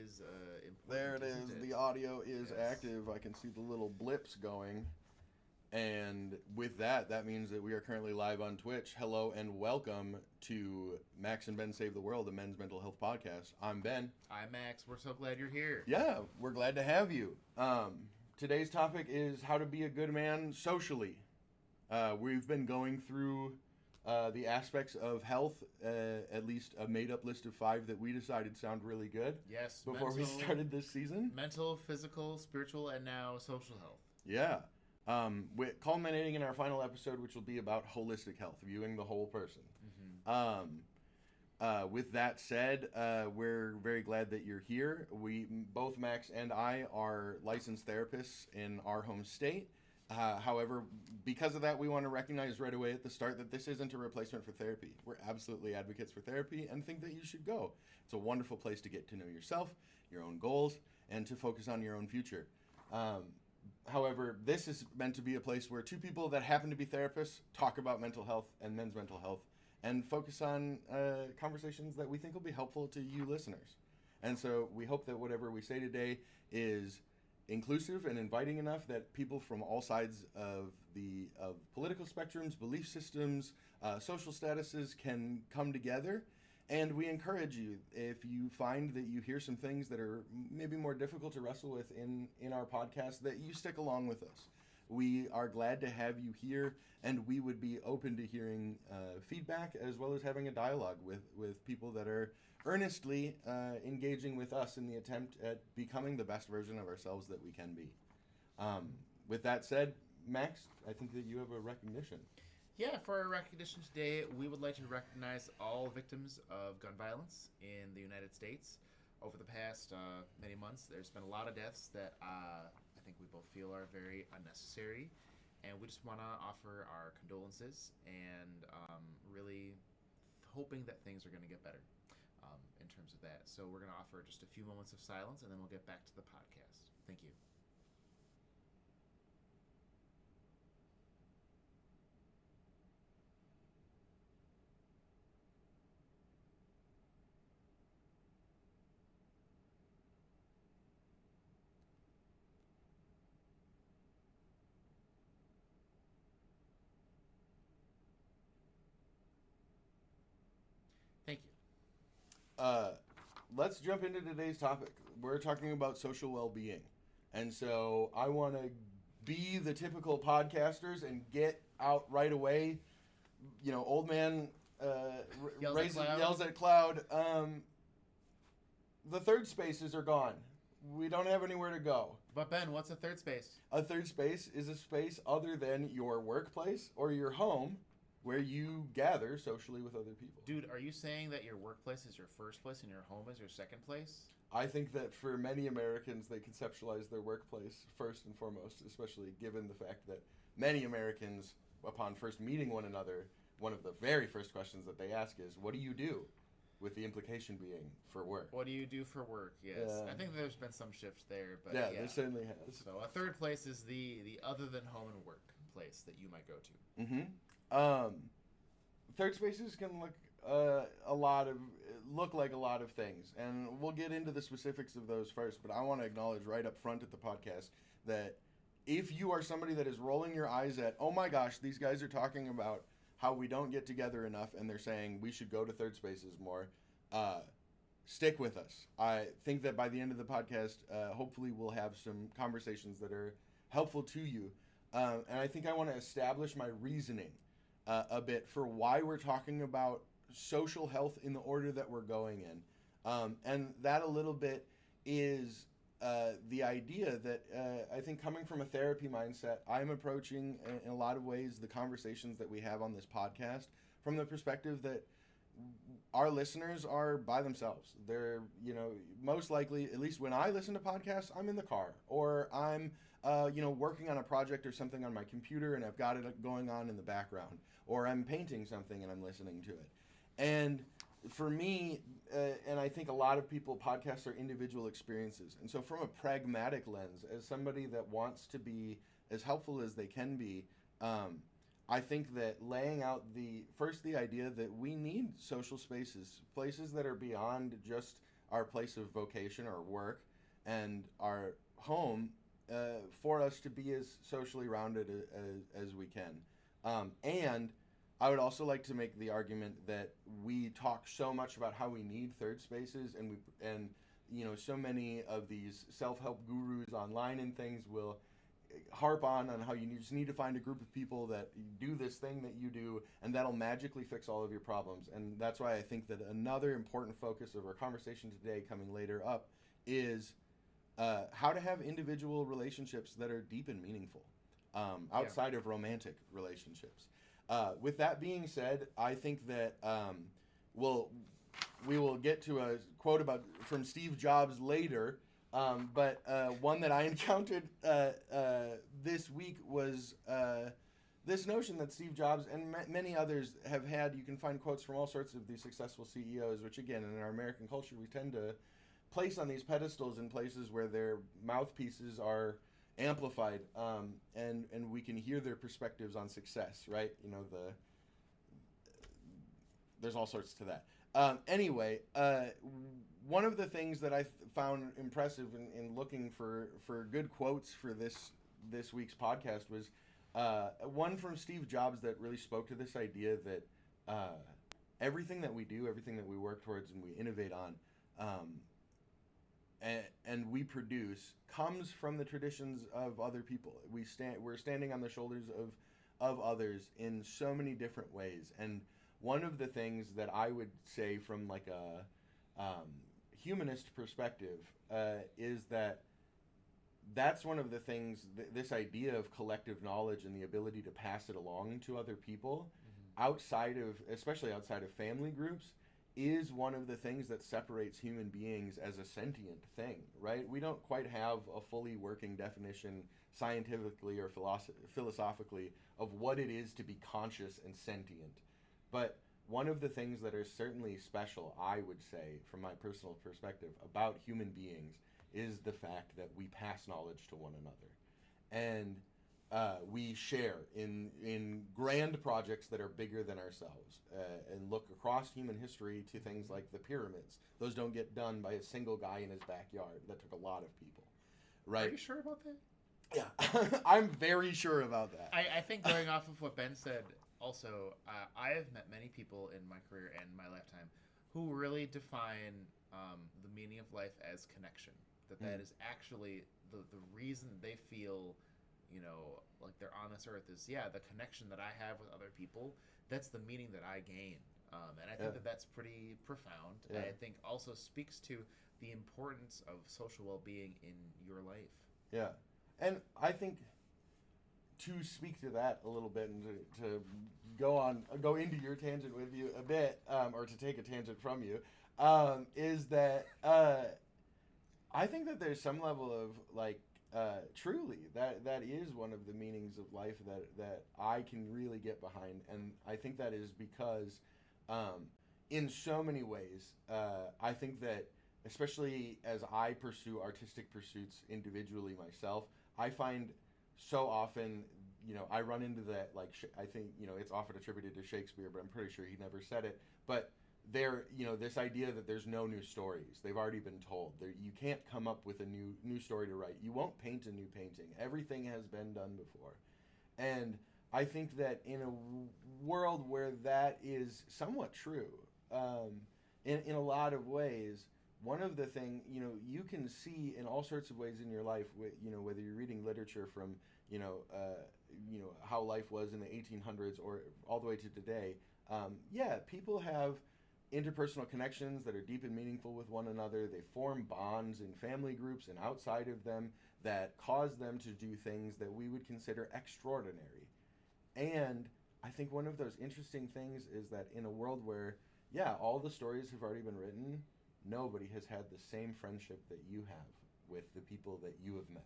is important. There it isn't is. it? The audio is Yes. active. I can see the little blips going. And with that, that means that we are currently live on Twitch. Hello and welcome to Max and Ben Save the World, a men's mental health podcast. I'm Ben. Hi, Max. We're so glad you're here. Yeah, we're glad to have you. Today's topic is how to be a good man socially. We've been going through the aspects of health, at least a made-up list of 5 that we decided sound really good. Yes. Before we started this season. Mental, physical, spiritual, and now social health. Yeah. Culminating in our final episode, which will be about holistic health, viewing the whole person. With that said, we're very glad that you're here. Both Max and I are licensed therapists in our home state. However, because of that, we want to recognize right away at the start that this isn't a replacement for therapy. We're absolutely advocates for therapy and think that you should go. It's a wonderful place to get to know yourself, your own goals, and to focus on your own future. However, this is meant to be a place where 2 people that happen to be therapists talk about mental health and men's mental health and focus on conversations that we think will be helpful to you listeners. And so we hope that whatever we say today is inclusive and inviting enough that people from all sides of political spectrums, belief systems, social statuses can come together. And we encourage you, if you find that you hear some things that are maybe more difficult to wrestle with in our podcast, that you stick along with us. We are glad to have you here, and we would be open to hearing feedback as well as having a dialogue with people that are earnestly engaging with us in the attempt at becoming the best version of ourselves that we can be. With that said, Max, I think that you have a recognition. Yeah, for our recognition today, we would like to recognize all victims of gun violence in the United States. Over the past many months, there's been a lot of deaths that I think we both feel are very unnecessary. And we just want to offer our condolences and really hoping that things are going to get better in terms of that. So we're going to offer just a few moments of silence, and then we'll get back to the podcast. Thank you. Thank you. Let's jump into today's topic. We're talking about social well-being. And so I want to be the typical podcasters and get out right away. You know, old man yells at cloud. The third spaces are gone. We don't have anywhere to go. But Ben, what's a third space? A third space is a space other than your workplace or your home where you gather socially with other people. Dude, are you saying that your workplace is your first place and your home is your second place? I think that for many Americans, they conceptualize their workplace first and foremost, especially given the fact that many Americans, upon first meeting one another, one of the very first questions that they ask is, what do you do? With the implication being for work. What do you do for work? Yes. Yeah. I think there's been some shifts there, but yeah, there certainly has. So a third place is the other than home and work place that you might go to. Mm-hmm. Third spaces can look like a lot of things, and we'll get into the specifics of those first. But I want to acknowledge right up front at the podcast that if you are somebody that is rolling your eyes at, oh my gosh, these guys are talking about how we don't get together enough, and they're saying we should go to third spaces more, stick with us. I think that by the end of the podcast, hopefully we'll have some conversations that are helpful to you. And I think I want to establish my reasoning a bit for why we're talking about social health in the order that we're going in. And that a little bit is the idea that I think coming from a therapy mindset, I'm approaching in a lot of ways the conversations that we have on this podcast from the perspective that our listeners are by themselves. They're, most likely, at least when I listen to podcasts, I'm in the car or I'm, working on a project or something on my computer and I've got it going on in the background, or I'm painting something and I'm listening to it. And for me, and I think a lot of people, podcasts are individual experiences. And so from a pragmatic lens, as somebody that wants to be as helpful as they can be, I think that laying out the idea that we need social spaces, places that are beyond just our place of vocation or work and our home for us to be as socially rounded as we can. And I would also like to make the argument that we talk so much about how we need third spaces, and so many of these self-help gurus online and things will harp on how you just need to find a group of people that do this thing that you do, and that'll magically fix all of your problems. And that's why I think that another important focus of our conversation today, coming later up, is how to have individual relationships that are deep and meaningful, outside of romantic relationships. With that being said, I think that we will get to a quote from Steve Jobs later. But one that I encountered this week was this notion that Steve Jobs and many others have had. You can find quotes from all sorts of these successful CEOs, which again, in our American culture, we tend to place on these pedestals in places where their mouthpieces are amplified, and we can hear their perspectives on success, right? There's all sorts to that. Anyway, one of the things that I found impressive in looking for good quotes for this week's podcast was one from Steve Jobs that really spoke to this idea that everything that we do, everything that we work towards and we innovate on, and we produce comes from the traditions of other people. We're standing on the shoulders of others in so many different ways. And one of the things that I would say from like a humanist perspective is that's one of the things, this idea of collective knowledge and the ability to pass it along to other people, especially outside of family groups, is one of the things that separates human beings as a sentient thing, right? We don't quite have a fully working definition scientifically or philosophically of what it is to be conscious and sentient. But one of the things that are certainly special, I would say, from my personal perspective, about human beings is the fact that we pass knowledge to one another. And we share in grand projects that are bigger than ourselves, and look across human history to things like the pyramids. Those don't get done by a single guy in his backyard. That took a lot of people, right? Are you sure about that? Yeah, I'm very sure about that. I think going off of what Ben said, also, I have met many people in my career and my lifetime who really define the meaning of life as connection. That is actually the reason they feel, like they're on this earth is, the connection that I have with other people. That's the meaning that I gain. And I think that's pretty profound. Yeah. I think also speaks to the importance of social well-being in your life. Yeah. And I think to speak to that a little bit and to go into your tangent with you a bit, or to take a tangent from you, is that I think that there's some level of truly that is one of the meanings of life that I can really get behind. And I think that is because in so many ways, I think that especially as I pursue artistic pursuits individually myself, I find so often, I run into that, I think, it's often attributed to Shakespeare, but I'm pretty sure he never said it. But this idea that there's no new stories. They've already been told. You can't come up with a new story to write. You won't paint a new painting. Everything has been done before. And I think that in a world where that is somewhat true, in a lot of ways, one of the things, you can see in all sorts of ways in your life, whether you're reading literature from, how life was in the 1800s or all the way to today, people have interpersonal connections that are deep and meaningful with one another. They form bonds in family groups and outside of them that cause them to do things that we would consider extraordinary. And I think one of those interesting things is that in a world where, all the stories have already been written, nobody has had the same friendship that you have with the people that you have met.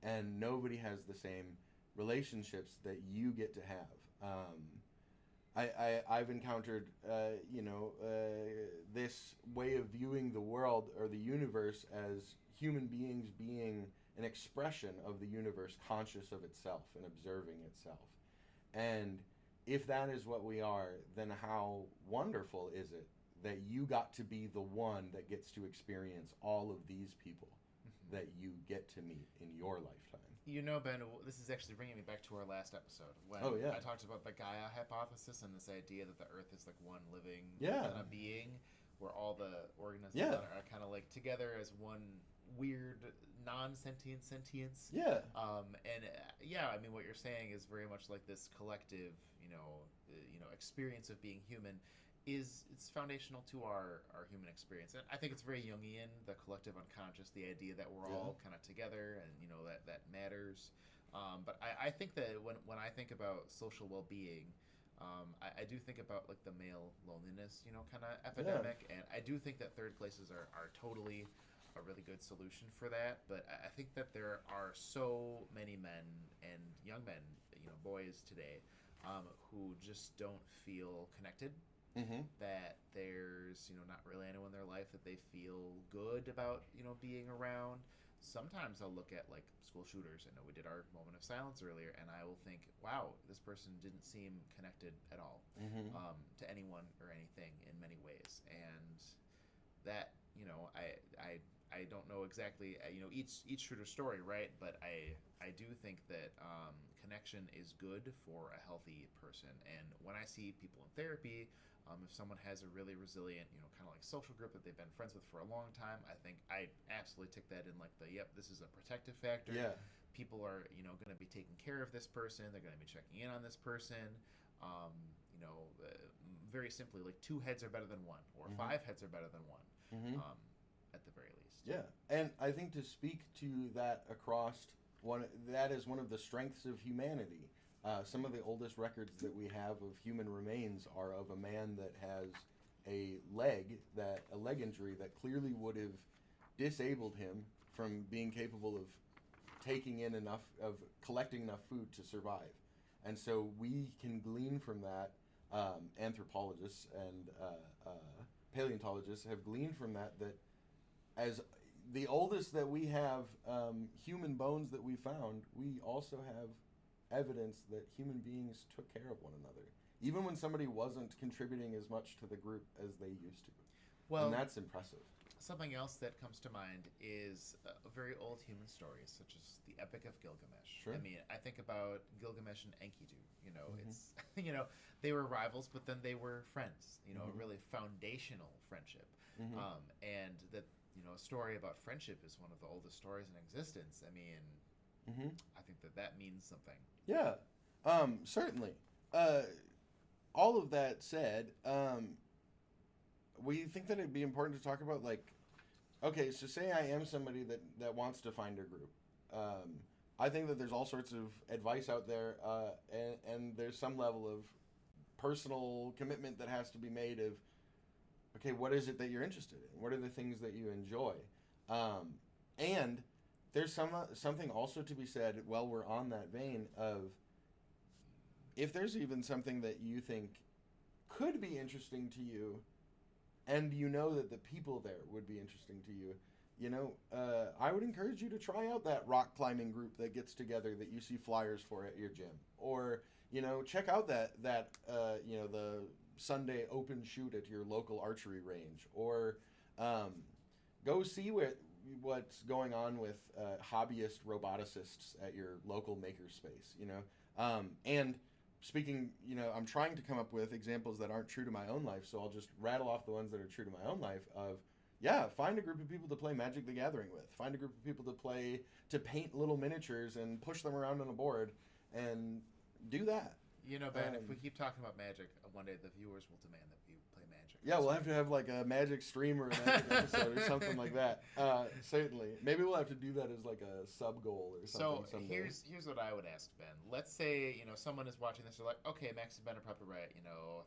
And nobody has the same relationships that you get to have. I've encountered, this way of viewing the world or the universe as human beings being an expression of the universe, conscious of itself and observing itself. And if that is what we are, then how wonderful is it that you got to be the one that gets to experience all of these people that you get to meet in your lifetime. You know, Ben, this is actually bringing me back to our last episode when I talked about the Gaia hypothesis and this idea that the Earth is like one living kind of being, where all the organisms are kind of like together as one weird non-sentient sentience. I mean, what you're saying is very much like this collective, experience of being human. It's foundational to our human experience, and I think it's very Jungian, the collective unconscious, the idea that we're all kind of together, and that matters. But I think that when I think about social well-being, I do think about like the male loneliness, kind of epidemic, and I do think that third places are totally a really good solution for that. But I think that there are so many men and young men, boys today, who just don't feel connected. That there's not really anyone in their life that they feel good about being around. Sometimes I'll look at like school shooters. I know we did our moment of silence earlier, and I will think, wow, this person didn't seem connected at all to anyone or anything in many ways. And that I don't know exactly each shooter's story, right? But I do think that connection is good for a healthy person. And when I see people in therapy, if someone has a really resilient, kind of like social group that they've been friends with for a long time, I think I absolutely tick that in like this is a protective factor. Yeah. People are, going to be taking care of this person. They're going to be checking in on this person. Very simply, like 2 heads are better than 1, or 5 heads are better than 1, at the very least. Yeah, and I think to speak to that across that is one of the strengths of humanity. Some of the oldest records that we have of human remains are of a man that has a leg injury that clearly would have disabled him from being capable of taking in enough, of collecting enough food to survive. And so we can glean from that, anthropologists and paleontologists have gleaned from that as the oldest that we have human bones that we found, we also have evidence that human beings took care of one another, even when somebody wasn't contributing as much to the group as they used to. Well, and that's impressive. Something else that comes to mind is very old human stories, such as the Epic of Gilgamesh. Sure. I mean, I think about Gilgamesh and Enkidu. It's they were rivals, but then they were friends. A really foundational friendship, and that a story about friendship is one of the oldest stories in existence. I mean, I think that means something. Yeah, certainly. All of that said, we think that it'd be important to talk about, like, okay, so say I am somebody that wants to find a group. I think that there's all sorts of advice out there, and there's some level of personal commitment that has to be made of, okay, what is it that you're interested in? What are the things that you enjoy? And there's something also to be said while we're on that vein of, if there's even something that you think could be interesting to you, and that the people there would be interesting to you, I would encourage you to try out that rock climbing group that gets together that you see flyers for at your gym, or check out that the Sunday open shoot at your local archery range, or go see what's going on with hobbyist roboticists at your local makerspace. And speaking, I'm trying to come up with examples that aren't true to my own life, so I'll just rattle off the ones that are true to my own life. Find a group of people to play Magic the Gathering with. Find a group of people to paint little miniatures and push them around on a board, and do that. Ben, if we keep talking about Magic, one day the viewers will demand that we play Magic. Yeah, we'll have to have like a Magic stream or a Magic episode or something like that. Certainly. Maybe we'll have to do that as like a sub-goal or something someday. Here's what I would ask, Ben. Let's say, someone is watching this, they're like, okay, Max and Ben are probably right,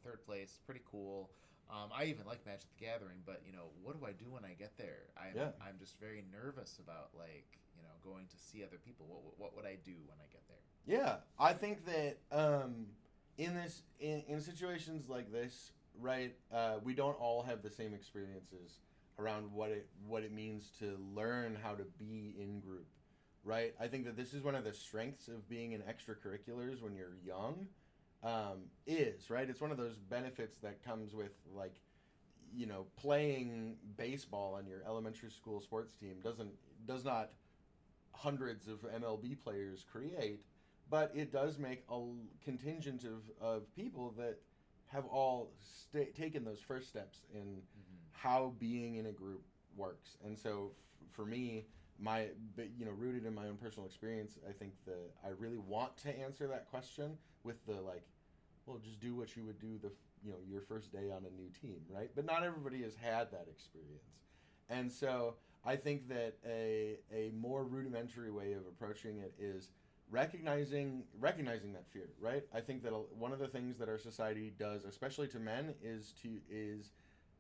3rd place, pretty cool. I even like Magic the Gathering, but, what do I do when I get there? I'm just very nervous about, going to see other people. What would I do when I get there? Yeah, I think that in situations like this, right, we don't all have the same experiences around what it means to learn how to be in group, right? I think that this is one of the strengths of being in extracurriculars when you're young, right? It's one of those benefits that comes with, like, playing baseball on your elementary school sports team does not hundreds of MLB players create, but it does make a contingent of people that have all taken those first steps in how being in a group works. And so for me, rooted in my own personal experience, I think that I really want to answer that question with the well, just do what you would do your first day on a new team, right? But not everybody has had that experience. And so I think that a more rudimentary way of approaching it is recognizing that fear, right? I think that one of the things that our society does, especially to men, is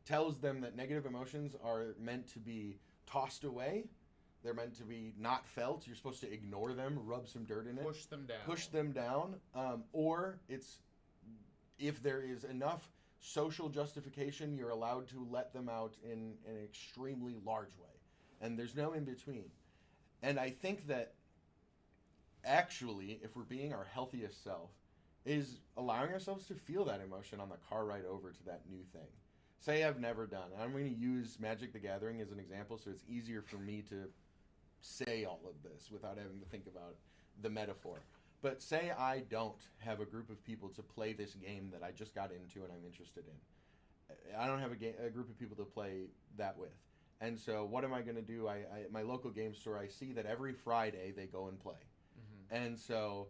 tells them that negative emotions are meant to be tossed away. They're meant to be not felt. You're supposed to ignore them, rub some dirt in it, push them down, or it's if there is enough social justification, you're allowed to let them out in an extremely large way, and there's no in between. And I think that actually, if we're being our healthiest self, is allowing ourselves to feel that emotion on the car ride over to that new thing. Say I've never done, and I'm going to use Magic the Gathering as an example so it's easier for me to say all of this without having to think about the metaphor. But say I don't have a group of people to play this game that I just got into and I'm interested in. I don't have a group of people to play that with. And so what am I going to do? At my local game store, I see that every Friday they go and play. Mm-hmm. And so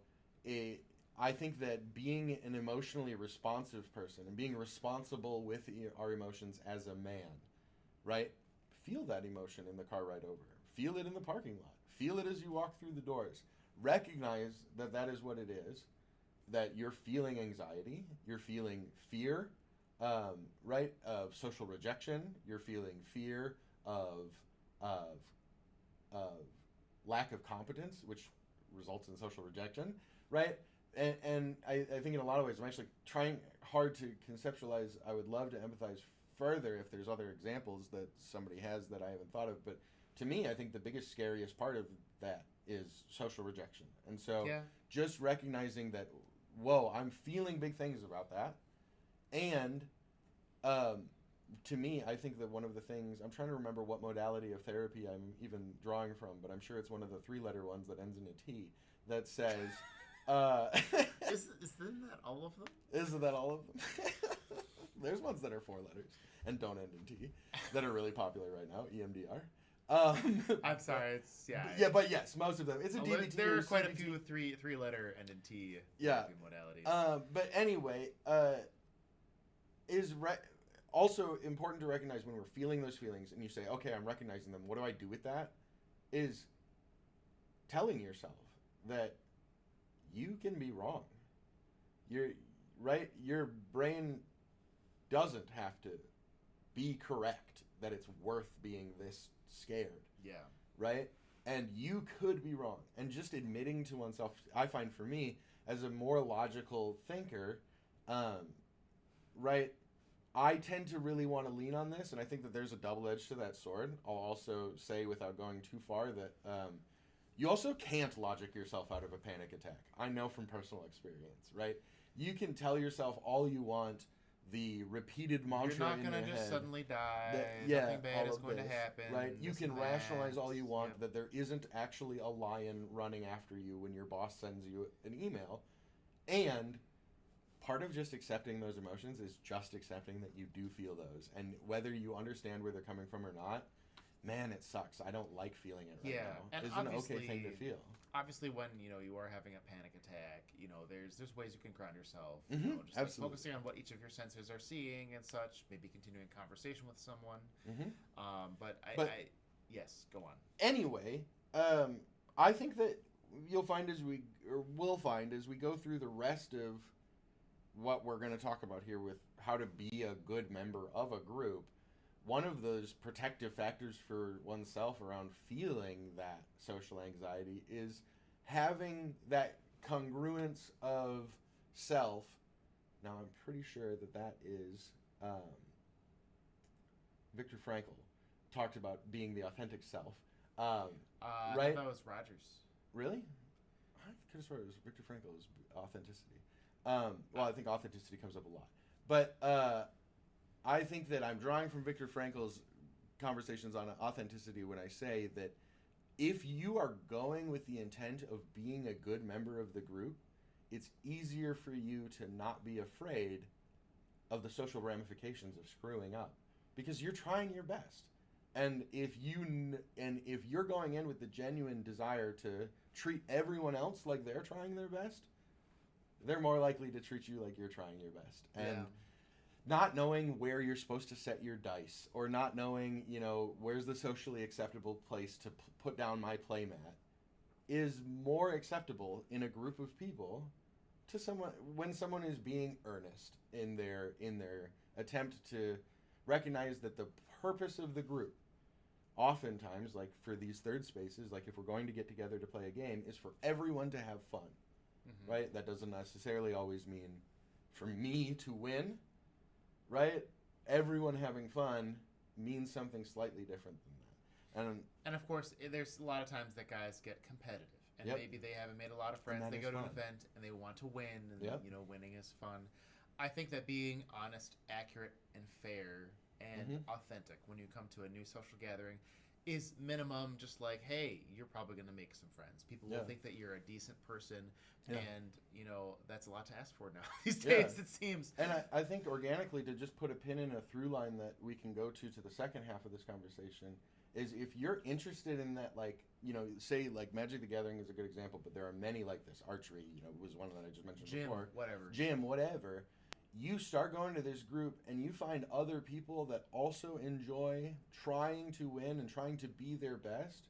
I think that being an emotionally responsive person and being responsible with our emotions as a man, right? Feel that emotion in the car ride over. Feel it in the parking lot. Feel it as you walk through the doors. Recognize that that is what it is, that you're feeling anxiety, you're feeling fear, right, of social rejection, you're feeling fear of lack of competence, which results in social rejection, right? And I think in a lot of ways, I'm actually trying hard to conceptualize. I would love to empathize further if there's other examples that somebody has that I haven't thought of. But to me, I think the biggest, scariest part of that is social rejection. And so just recognizing that, whoa, I'm feeling big things about that. And to me, I think that one of the things, I'm trying to remember what modality of therapy I'm even drawing from, but I'm sure it's one of the 3-letter ones that ends in a T that says... Isn't that all of them? Isn't that all of them? There's ones that are 4 letters and don't end in T that are really popular right now, EMDR. I'm sorry, it's but yes, most of them. It's a DBT. There are quite CBT. A few 3-letter and in T modalities. But anyway, also important to recognize when we're feeling those feelings and you say, okay, I'm recognizing them. What do I do with that? Is telling yourself that you can be wrong. Your brain doesn't have to be correct that it's worth being this scared. Yeah. Right? And you could be wrong. And just admitting to oneself, I find for me, as a more logical thinker, right, I tend to really want to lean on this, and I think that there's a double edge to that sword. I'll also say, without going too far, that you also can't logic yourself out of a panic attack. I know from personal experience, right? You can tell yourself all you want, the repeated mantra in your head. You're not going to just suddenly die. Nothing bad is going to happen. Right? You can rationalize all you want that there isn't actually a lion running after you when your boss sends you an email. And part of just accepting those emotions is just accepting that you do feel those. And whether you understand where they're coming from or not, man, it sucks. I don't like feeling it right now. And it's an okay thing to feel. Obviously, when you are having a panic attack, there's ways you can ground yourself. Mm-hmm. Just absolutely. Focusing on what each of your senses are seeing and such. Maybe continuing conversation with someone. Mm-hmm. Yes, go on. Anyway, I think that we'll find as we go through the rest of what we're going to talk about here with how to be a good member of a group. One of those protective factors for oneself around feeling that social anxiety is having that congruence of self. Now, I'm pretty sure that is Viktor Frankl talked about being the authentic self. Right? I thought that was Rogers. Really? I could have sworn it was Viktor Frankl's authenticity. Well, I think authenticity comes up a lot. But I think that I'm drawing from Viktor Frankl's conversations on authenticity when I say that if you are going with the intent of being a good member of the group, it's easier for you to not be afraid of the social ramifications of screwing up because you're trying your best. And if you're going in with the genuine desire to treat everyone else like they're trying their best, they're more likely to treat you like you're trying your best. And not knowing where you're supposed to set your dice, or not knowing, where's the socially acceptable place to put down my playmat, is more acceptable in a group of people to someone when someone is being earnest in their attempt to recognize that the purpose of the group, oftentimes, like for these third spaces, like if we're going to get together to play a game, is for everyone to have fun. Mm-hmm. Right? That doesn't necessarily always mean for me to win. Right? Everyone having fun means something slightly different than that. And of course, there's a lot of times that guys get competitive. And maybe they haven't made a lot of friends. They go to an event and they want to win. And, winning is fun. I think that being honest, accurate, and fair and authentic when you come to a new social gathering is minimum just like, hey, you're probably going to make some friends. People will think that you're a decent person. Yeah. And, that's a lot to ask for now these days, it seems. And I think organically, to just put a pin in a through line that we can go to the second half of this conversation, is if you're interested in that, like, say, like Magic the Gathering is a good example, but there are many like this. Archery, was one that I just mentioned before. Gym, whatever. You start going to this group and you find other people that also enjoy trying to win and trying to be their best.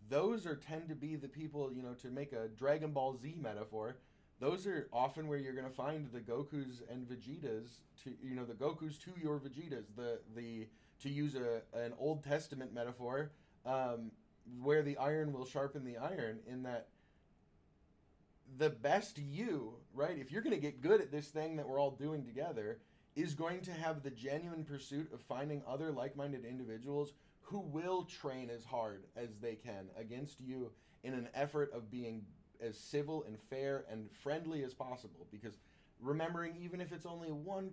Those tend to be the people, to make a Dragon Ball Z metaphor, those are often where you're going to find the Gokus and Vegetas, the Gokus to your Vegetas, to use an Old Testament metaphor, where the iron will sharpen the iron, in that the best you, right, if you're going to get good at this thing that we're all doing together, is going to have the genuine pursuit of finding other like-minded individuals who will train as hard as they can against you in an effort of being as civil and fair and friendly as possible. Because remembering, even if it's only 1%,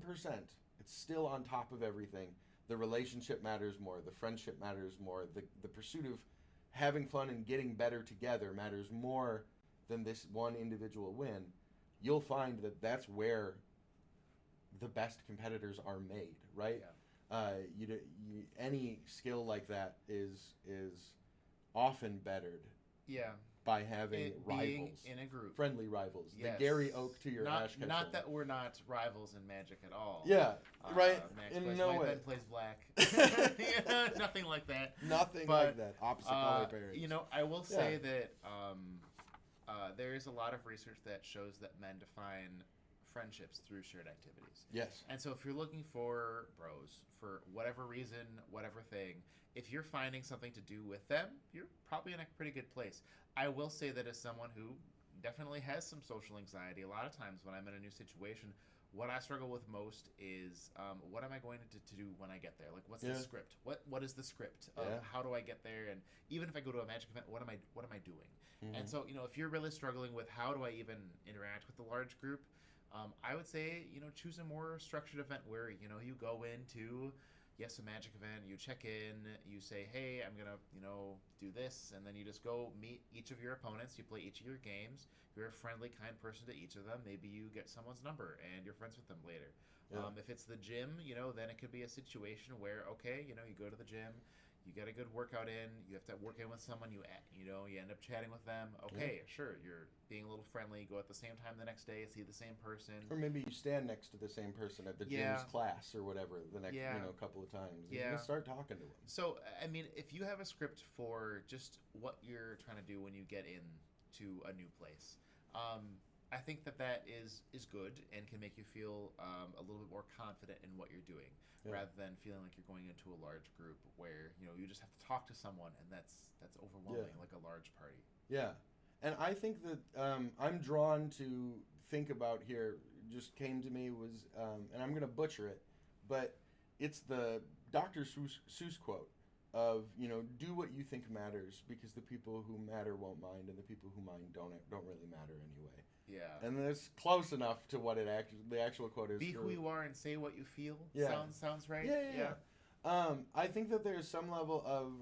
it's still on top of everything. The relationship matters more. The friendship matters more. The pursuit of having fun and getting better together matters more than this one individual win. You'll find that that's where the best competitors are made, right? Yeah. Any skill like that is often bettered. Yeah. By having rivals in a group, friendly rivals. Yes. The Gary Oak to your Ash Ketchum. Not that we're not rivals in Magic at all. Yeah, right. Max in plays no white, way. Ben plays black. Nothing like that. Nothing like that. Opposite color pairings. I will say that there is a lot of research that shows that men define friendships through shared activities. Yes. And so if you're looking for bros for whatever reason, whatever thing, if you're finding something to do with them, you're probably in a pretty good place. I will say that as someone who definitely has some social anxiety, a lot of times when I'm in a new situation, what I struggle with most is what am I going to do when I get there? Like, what's the script? What is the script of how do I get there? And even if I go to a Magic event, what am I doing? Mm-hmm. And so, if you're really struggling with how do I even interact with the large group, I would say, choose a more structured event where, you go into, a Magic event, you check in, you say, hey, I'm going to, do this, and then you just go meet each of your opponents, you play each of your games, you're a friendly, kind person to each of them, maybe you get someone's number, and you're friends with them later. Yeah. If it's the gym, then it could be a situation where, okay, you go to the gym, you get a good workout in, you have to work in with someone, you end up chatting with them. Okay, sure, you're being a little friendly, go at the same time the next day, see the same person. Or maybe you stand next to the same person at the gym's class or whatever the next, couple of times. You're going to start talking to them. So, I mean, if you have a script for just what you're trying to do when you get into a new place, I think that is good and can make you feel a little bit more confident in what you're doing, rather than feeling like you're going into a large group where you just have to talk to someone, and that's overwhelming, like a large party. Yeah, and I think that I'm drawn to think about here. Just came to me was, and I'm going to butcher it, but it's the Dr. Seuss quote, of, you know, do what you think matters, because the people who matter won't mind, and the people who mind don't really matter anyway. Yeah. And it's close enough to what the actual quote is. Be who you are and say what you feel. Yeah. Sounds right. Yeah. I think that there's some level of,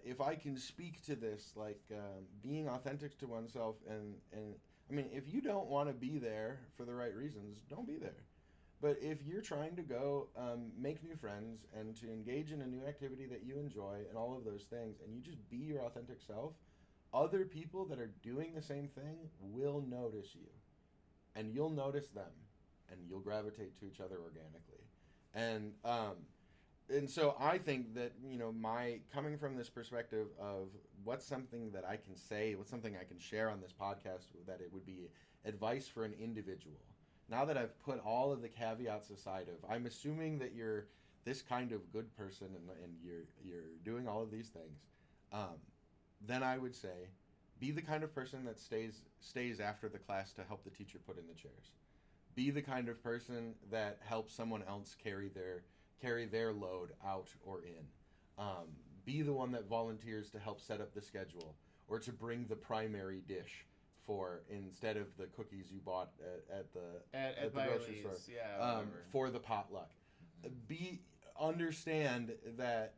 if I can speak to this, like being authentic to oneself, and I mean, if you don't want to be there for the right reasons, don't be there. But if you're trying to go make new friends and to engage in a new activity that you enjoy and all of those things, and you just be your authentic self, other people that are doing the same thing will notice you, and you'll notice them, and you'll gravitate to each other organically. And so I think that, you know, my coming from this perspective of what's something that I can say, what's something I can share on this podcast, that it would be advice for an individual. Now that I've put all of the caveats aside of, I'm assuming that you're this kind of good person and you're doing all of these things, then I would say, be the kind of person that stays after the class to help the teacher put in the chairs. Be the kind of person that helps someone else carry their load out or in. Be the one that volunteers to help set up the schedule, or to bring the primary dish for, instead of the cookies you bought at the grocery store, for the potluck. Understand that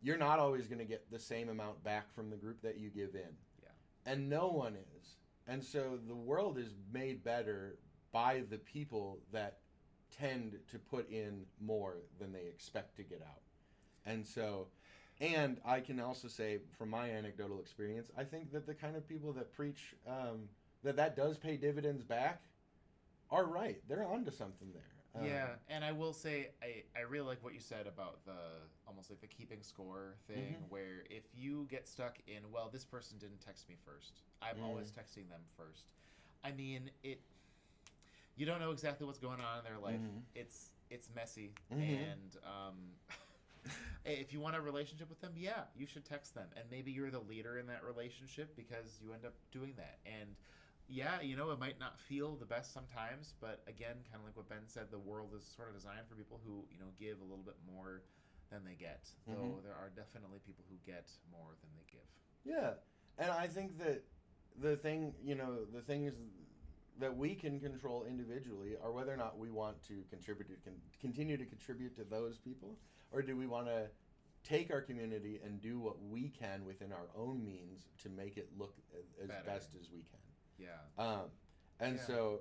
you're not always going to get the same amount back from the group that you give in. Yeah. And no one is. And so the world is made better by the people that tend to put in more than they expect to get out. And so, and I can also say from my anecdotal experience, I think that the kind of people that preach that does pay dividends back are right. They're onto something there. Yeah, and I will say I really like what you said about the almost like the keeping score thing, where if you get stuck in, well, this person didn't text me first, I'm always texting them first. I mean, you don't know exactly what's going on in their life. It's messy, and if you want a relationship with them, yeah, you should text them, and maybe you're the leader in that relationship because you end up doing that. And yeah, you know, it might not feel the best sometimes, but again, kind of like what Ben said, the world is sort of designed for people who, you know, give a little bit more than they get. Though there are definitely people who get more than they give. Yeah, and I think that the things that we can control individually are whether or not we want to continue to contribute to those people, or do we want to take our community and do what we can within our own means to make it look as best as we can. Yeah. So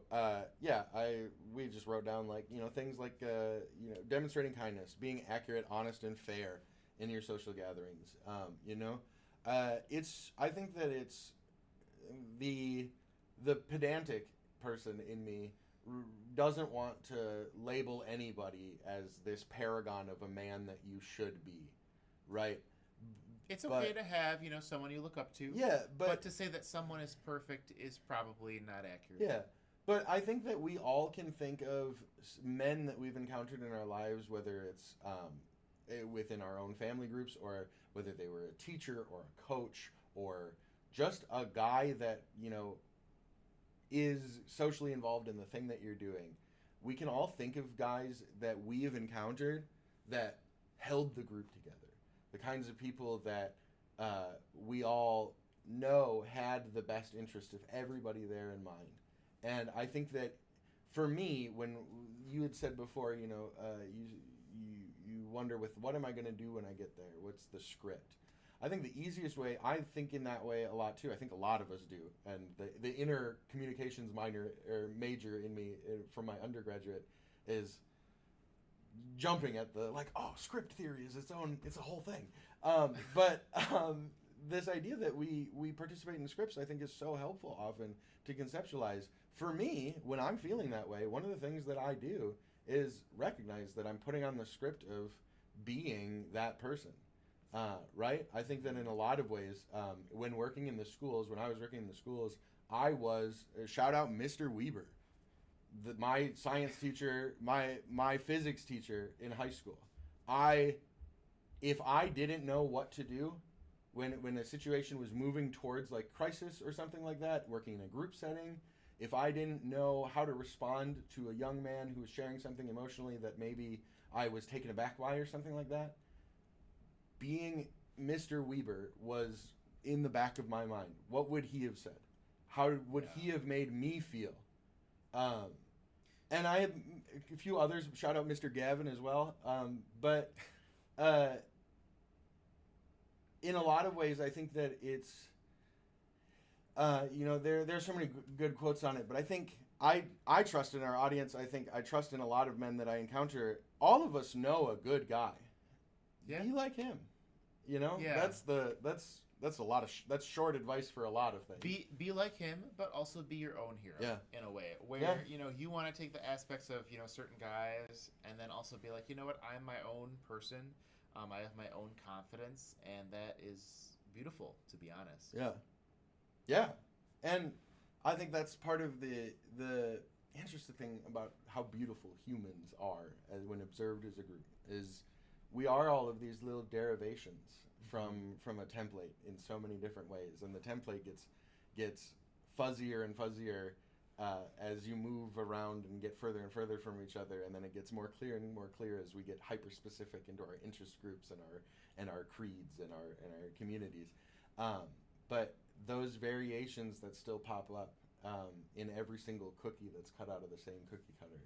we just wrote down, like, you know, things like you know, demonstrating kindness, being accurate, honest, and fair in your social gatherings. You know, I think that it's the pedantic person in me doesn't want to label anybody as this paragon of a man that you should be, right? It's okay to have, you know, someone you look up to. Yeah, but to say that someone is perfect is probably not accurate. Yeah, but I think that we all can think of men that we've encountered in our lives, whether it's within our own family groups, or whether they were a teacher or a coach or just a guy that, you know, is socially involved in the thing that you're doing. We can all think of guys that we have encountered that held the group together. The kinds of people that we all know had the best interest of everybody there in mind. And I think that for me, when you had said before, you know, you wonder with what am I going to do when I get there? What's the script? I think the easiest way, I think in that way a lot too. I think a lot of us do. And the inner communications major in me from my undergraduate is jumping at the, like, oh, script theory is it's a whole thing. But this idea that we participate in scripts, I think, is so helpful often to conceptualize. For me, when I'm feeling that way, one of the things that I do is recognize that I'm putting on the script of being that person. Right? I think that in a lot of ways, when I was working in the schools, I was, shout out Mr. Weber, my science teacher, my physics teacher in high school. If I didn't know what to do when a situation was moving towards like crisis or something like that, working in a group setting, if I didn't know how to respond to a young man who was sharing something emotionally that maybe I was taken aback by or something like that, being Mr. Weber was in the back of my mind, what would he have said? How would he have made me feel? And I had a few others. Shout out Mr. Gavin as well. But in a lot of ways, I think that it's, there's so many good quotes on it. But I think I trust in our audience. I think I trust in a lot of men that I encounter. All of us know a good guy. Yeah. Be like him. You know. Yeah. That's a lot of that's short advice for a lot of things. Be like him, but also be your own hero. Yeah. In a way, where you want to take the aspects of certain guys, and then also be like, you know what, I'm my own person. I have my own confidence, and that is beautiful, to be honest. Yeah, and I think that's part of the interesting thing about how beautiful humans are, as when observed as a group, is we are all of these little derivations from a template in so many different ways, and the template gets fuzzier and fuzzier as you move around and get further and further from each other, and then it gets more clear and more clear as we get hyper specific into our interest groups and our creeds and our communities. But those variations that still pop up in every single cookie that's cut out of the same cookie cutter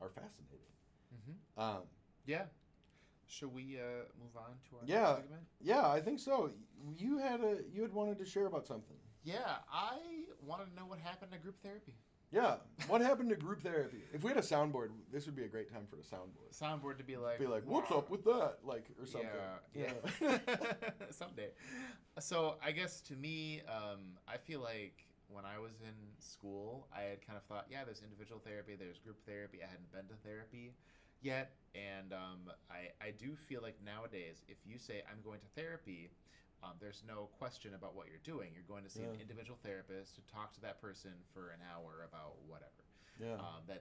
are fascinating. Mm-hmm. Yeah. Should we move on to our Yeah. next segment? Yeah, I think so. You had wanted to share about something. Yeah, I wanted to know what happened to group therapy. Yeah, what happened to group therapy? If we had a soundboard, this would be a great time for the soundboard. Soundboard to be like, what's up with that? Like, or something. Yeah. Someday. So I guess to me, I feel like when I was in school, I had kind of thought, yeah, there's individual therapy, there's group therapy. I hadn't been to therapy yet, and I do feel like nowadays, if you say I'm going to therapy, there's no question about what you're doing. You're going to see an individual therapist to talk to that person for an hour about whatever. Yeah.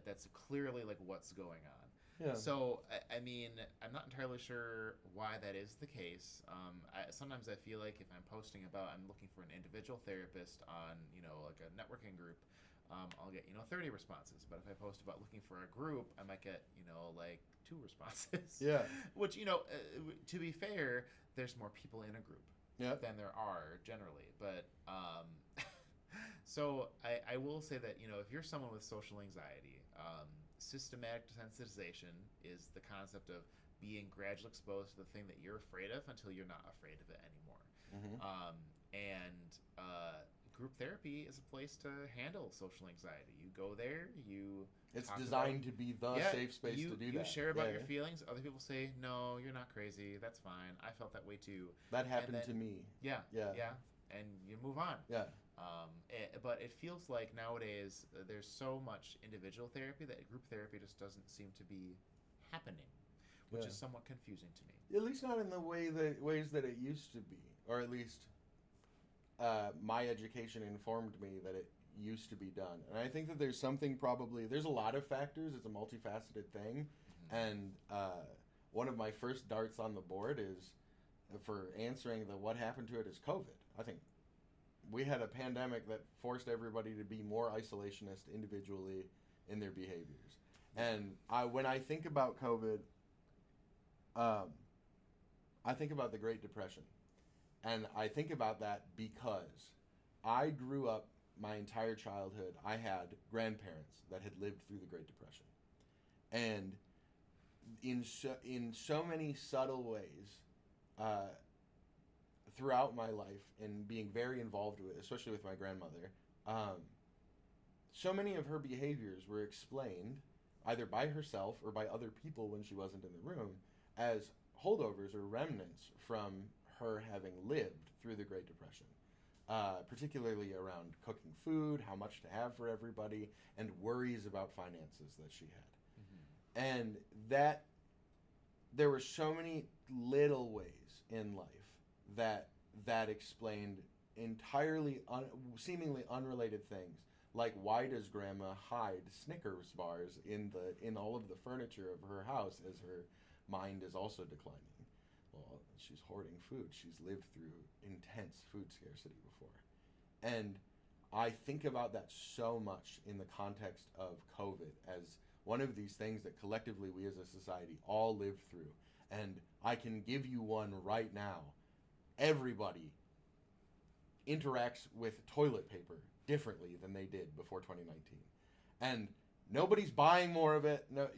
That's clearly like what's going on. Yeah. So, I mean, I'm not entirely sure why that is the case. Sometimes I feel like if I'm posting about I'm looking for an individual therapist on, like a networking group, I'll get, 30 responses. But if I post about looking for a group, I might get, like 2 responses. Yeah. Which, to be fair, there's more people in a group than there are generally. But so I will say that, if you're someone with social anxiety, systematic desensitization is the concept of being gradually exposed to the thing that you're afraid of until you're not afraid of it anymore. Mm-hmm. And group therapy is a place to handle social anxiety. You go there, it's designed to be the safe space to do that. You share about your feelings. Other people say, no, you're not crazy. That's fine. I felt that way too. That happened to me. Yeah. And you move on. Yeah. But it feels like nowadays there's so much individual therapy that group therapy just doesn't seem to be happening, which is somewhat confusing to me. At least not in the ways that it used to be, or at least my education informed me that it used to be done. And I think that there's a lot of factors. It's a multifaceted thing. Mm-hmm. And one of my first darts on the board is for answering what happened to it is COVID. I think we had a pandemic that forced everybody to be more isolationist individually in their behaviors. And when I think about COVID, I think about the Great Depression. And I think about that because I grew up my entire childhood. I had grandparents that had lived through the Great Depression. And in so many subtle ways, throughout my life and being very involved with, especially with my grandmother, so many of her behaviors were explained either by herself or by other people when she wasn't in the room as holdovers or remnants from her having lived through the Great Depression, particularly around cooking food, how much to have for everybody, and worries about finances that she had. Mm-hmm. And that there were so many little ways in life that explained entirely seemingly unrelated things, like why does grandma hide Snickers bars in all of the furniture of her house as her mind is also declining? Well, she's hoarding food. She's lived through intense food scarcity before. And I think about that so much in the context of COVID as one of these things that collectively we as a society all lived through. and I can give you one right now. Everybody interacts with toilet paper differently than they did before 2019, and nobody's buying more of it. No,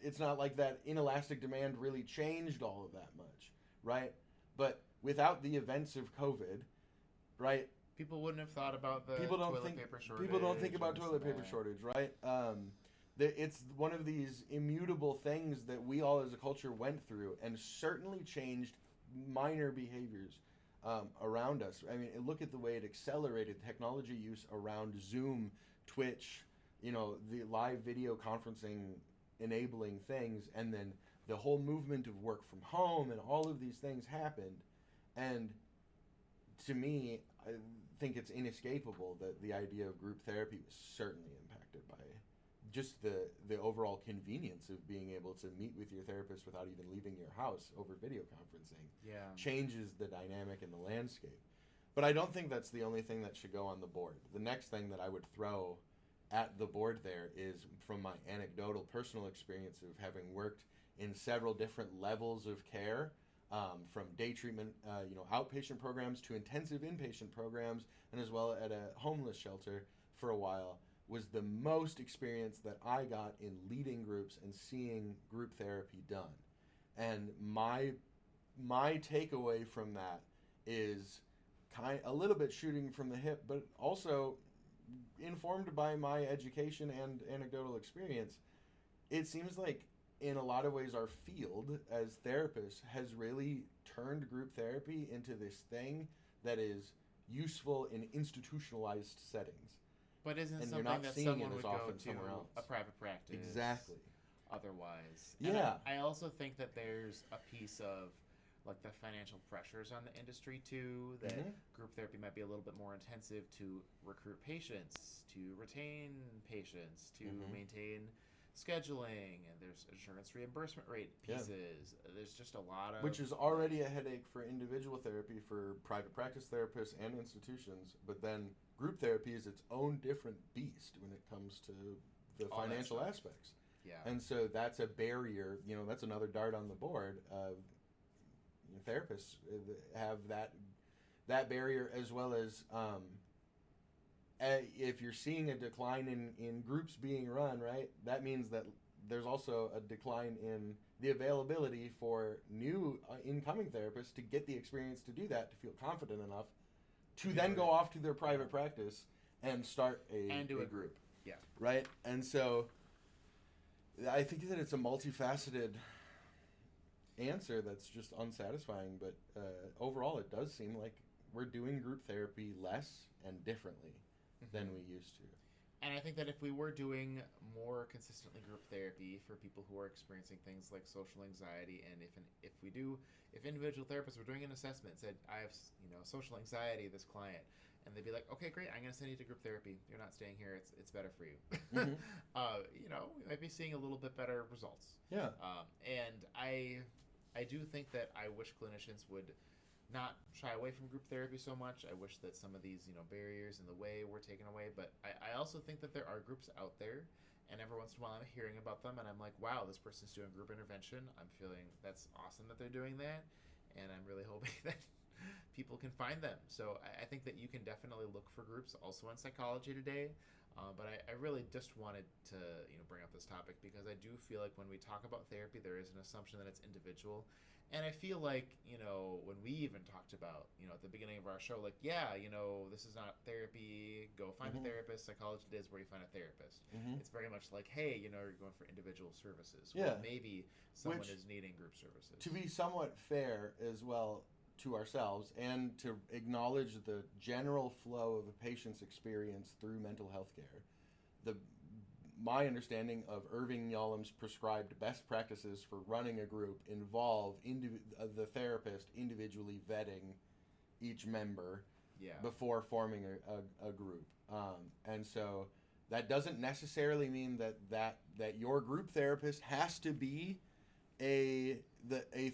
it's not like that inelastic demand really changed all of that much, right? But without the events of COVID, right? People wouldn't have thought about the People don't toilet think paper shortage. people don't think about and toilet this paper and that. shortage, right? It's one of these immutable things that we all as a culture went through, and certainly changed minor behaviors around us. I mean, look at the way it accelerated technology use around Zoom, Twitch, the live video conferencing enabling things, and then the whole movement of work from home, and all of these things happened. And to me, I think it's inescapable that the idea of group therapy was certainly impacted by just the overall convenience of being able to meet with your therapist without even leaving your house over video conferencing. Yeah. Changes the dynamic in the landscape. But I don't think that's the only thing that should go on the board. The next thing that I would throw at the board there is from my anecdotal personal experience of having worked in several different levels of care, from day treatment, outpatient programs to intensive inpatient programs, and as well at a homeless shelter for a while, was the most experience that I got in leading groups and seeing group therapy done. And my takeaway from that is a little bit shooting from the hip, but also informed by my education and anecdotal experience. It seems like in a lot of ways our field as therapists has really turned group therapy into this thing that is useful in institutionalized settings. But isn't And you're something not that seeing someone it as would go often to somewhere else. a private practice? Exactly. Otherwise. Yeah. And I also think that there's a piece of like the financial pressures on the industry too, that group therapy might be a little bit more intensive to recruit patients, to retain patients, to maintain scheduling, and there's insurance reimbursement rate pieces. There's just a lot of, which is already a headache for individual therapy for private practice therapists and institutions, but then group therapy is its own different beast when it comes to the all that financial stuff. aspects. Yeah. And so that's a barrier, that's another dart on the board of therapists have that barrier, as well as if you're seeing a decline in groups being run, right, that means that there's also a decline in the availability for new incoming therapists to get the experience to do that, to feel confident enough to then go off to their private practice and start a group. Yeah. Right? And so I think that it's a multifaceted answer that's just unsatisfying, but overall it does seem like we're doing group therapy less and differently than we used to. And I think that if we were doing more consistently group therapy for people who are experiencing things like social anxiety, and if individual therapists were doing an assessment and said, I have social anxiety, this client, and they'd be like, okay, great, I'm going to send you to group therapy. You're not staying here. It's better for you. We might be seeing a little bit better results. Yeah. And I do think that I wish clinicians would not shy away from group therapy so much. I wish that some of these, barriers in the way were taken away. But I also think that there are groups out there, and every once in a while I'm hearing about them, and I'm like, wow, this person's doing group intervention. I'm feeling that's awesome that they're doing that, and I'm really hoping that people can find them. So I think that you can definitely look for groups also in psychology today. But I really just wanted to bring up this topic because I do feel like when we talk about therapy, there is an assumption that it's individual. And I feel like, when we even talked about, at the beginning of our show, like, this is not therapy, go find a therapist. Psychology is where you find a therapist. It's very much like, hey, you're going for individual services. Yeah. Well, maybe someone is needing group services. To be somewhat fair as well to ourselves and to acknowledge the general flow of a patient's experience through mental health care, my understanding of Irving Yalom's prescribed best practices for running a group involve the therapist individually vetting each member before forming a group. And so that doesn't necessarily mean that your group therapist has to be a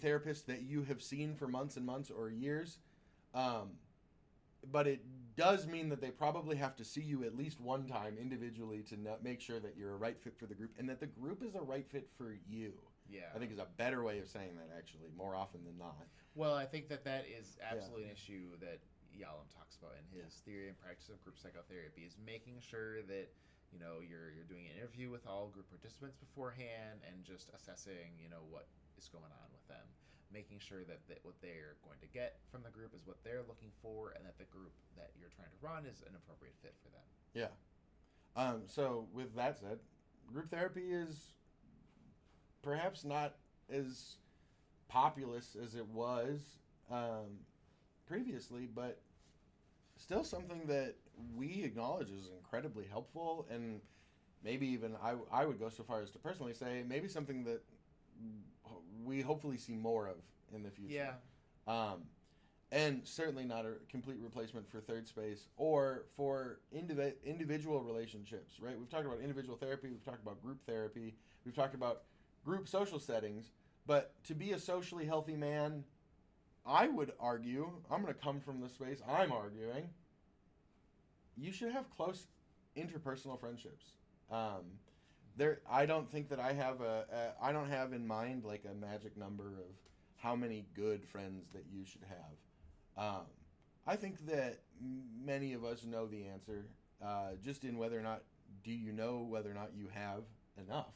therapist that you have seen for months and months or years. But it does mean that they probably have to see you at least one time individually to make sure that you're a right fit for the group and that the group is a right fit for you. Yeah. I think is a better way of saying that, actually, more often than not. Well, I think that is absolutely an issue that Yalom talks about in his theory and practice of group psychotherapy, is making sure that you're doing an interview with all group participants beforehand and just assessing what is going on with them, making sure that what they're going to get from the group is what they're looking for, and that the group that you're trying to run is an appropriate fit for them. Yeah. So with that said, group therapy is perhaps not as populous as it was previously, but still something that we acknowledge is incredibly helpful, and maybe even I would go so far as to personally say maybe something that we hopefully see more of in the future. Yeah. And certainly not a complete replacement for third space or for individual relationships, right? We've talked about individual therapy, we've talked about group therapy, we've talked about group social settings, but to be a socially healthy man, I would argue, I'm going to come from the space I'm arguing, you should have close interpersonal friendships. I don't think that I don't have in mind like a magic number of how many good friends that you should have. I think that many of us know the answer, just in whether or not do you know whether or not you have enough,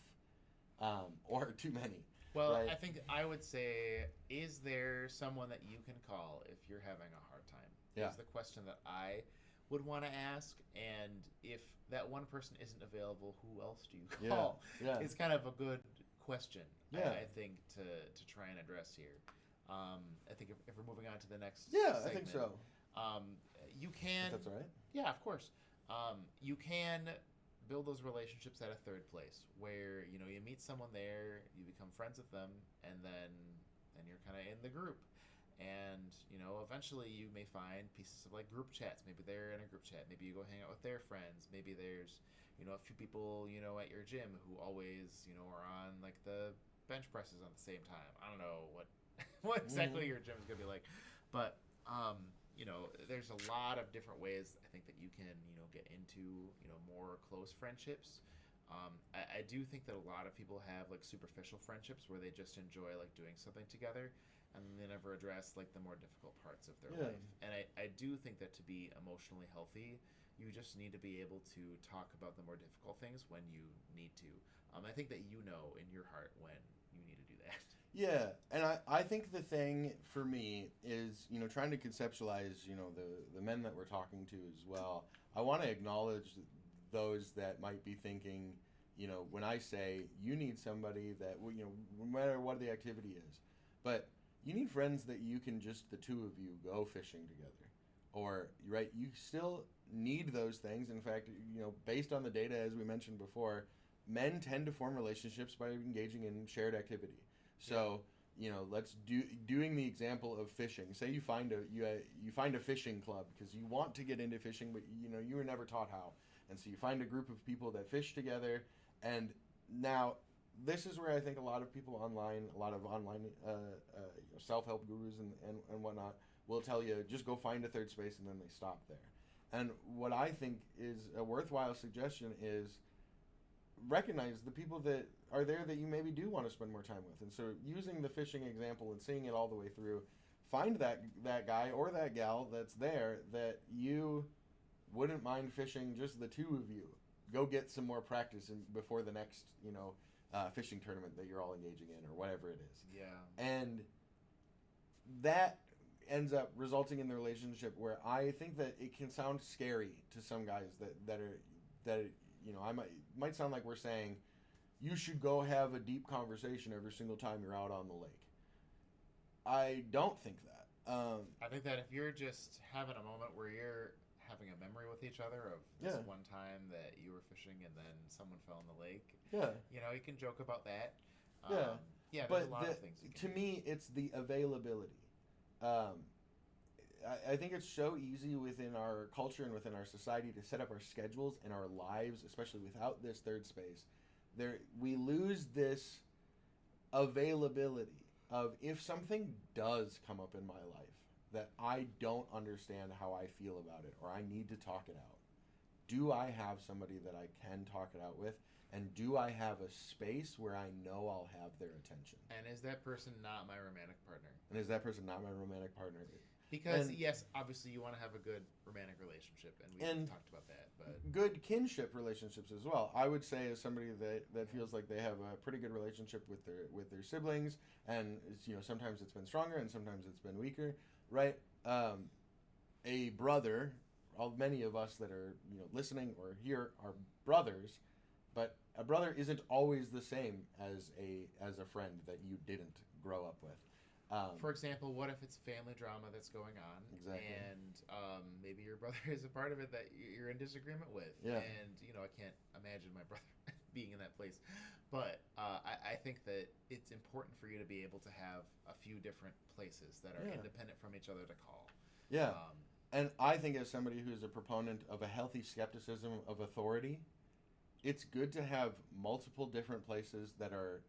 or too many. Well, right? I think I would say, is there someone that you can call if you're having a hard time? Yeah. Is the question that I would want to ask, and if that one person isn't available, who else do you call? Yeah. It's kind of a good question, Yeah. I think, to try and address here. I think if we're moving on to the next Yeah, segment, I think so. You can... If that's all right. Yeah, of course. You can build those relationships at a third place where you meet someone there, you become friends with them, and then you're kind of in the group, and eventually you may find pieces of like group chats. Maybe they're in a group chat, maybe you go hang out with their friends, maybe there's a few people at your gym who always are on like the bench presses on the same time. I don't know what exactly your gym is gonna be like, but there's a lot of different ways I think that you can get into more close friendships. I do think that a lot of people have like superficial friendships where they just enjoy like doing something together, and they never address like the more difficult parts of their life. And I do think that to be emotionally healthy, you just need to be able to talk about the more difficult things when you need to. I think that in your heart when you need to do that. Yeah, and I think the thing for me is, trying to conceptualize, the men that we're talking to as well. I want to acknowledge those that might be thinking, when I say you need somebody that, no matter what the activity is, but you need friends that you can just, the two of you, go fishing together. Or, right, you still need those things. In fact, based on the data, as we mentioned before, men tend to form relationships by engaging in shared activity. So, let's doing the example of fishing. Say you find a fishing club because you want to get into fishing, but you were never taught how, and so you find a group of people that fish together. And now, this is where I think a lot of online self-help gurus and whatnot will tell you just go find a third space, and then they stop there. And what I think is a worthwhile suggestion is recognize the people that are there that you maybe do want to spend more time with. And so using the fishing example and seeing it all the way through, find that guy or that gal that's there that you wouldn't mind fishing, just the two of you. Go get some more practice before the next, fishing tournament that you're all engaging in or whatever it is. Yeah. And that ends up resulting in the relationship where I think that it can sound scary to some guys that I might sound like we're saying you should go have a deep conversation every single time you're out on the lake. I don't think that. I think that if you're just having a moment where you're having a memory with each other of this one time that you were fishing and then someone fell in the lake, you can joke about that. There's but a lot of things. To me, it's the availability. I think it's so easy within our culture and within our society to set up our schedules and our lives, especially without this third space. We lose this availability of if something does come up in my life that I don't understand how I feel about it or I need to talk it out. Do I have somebody that I can talk it out with? And do I have a space where I know I'll have their attention? And is that person not my romantic partner? And is that person not my romantic partner? Because And- yes, obviously you want to have a good romantic relationship, and we And- talked about that. But Good kinship relationships as well. I would say, as somebody that feels like they have a pretty good relationship with their siblings, and sometimes it's been stronger and sometimes it's been weaker, right? A brother, many of us that are listening or here are brothers, but a brother isn't always the same as a friend that you didn't grow up with. for example, what if it's family drama that's going on, Exactly. and maybe your brother is a part of it that you're in disagreement with, Yeah. and I can't imagine my brother being in that place, but I think that it's important for you to be able to have a few different places that are Yeah. independent from each other to call. Yeah. Um, And I think, as somebody who's a proponent of a healthy skepticism of authority, it's good to have multiple different places that are